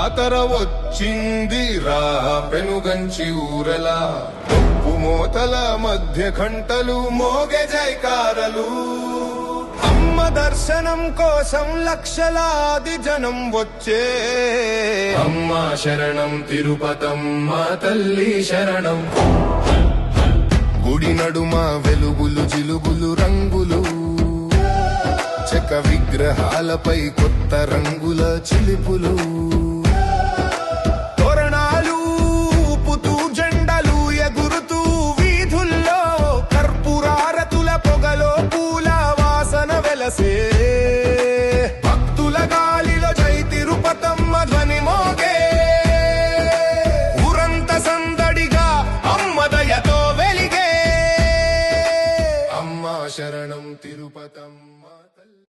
జాతర వచ్చింది రా పెనుగంచి ఊరలా ఉప్పు మోతల మధ్య గంటలు మోగే జైకారలు అమ్మ దర్శనం కోసం లక్షలాది జనం వచ్చే అమ్మ శరణం తిరుపతమ్మ తల్లి శరణం గుడి నడుమ వెలుగులు జిలుగులు రంగులు చెక్క విగ్రహాలపై కొత్త రంగుల చిలిపులు తోరణాలు ఊపుతూ జెండలు ఎగురుతూ వీధుల్లో కర్పూరారతుల పొగలో పూల వాసన వెలసే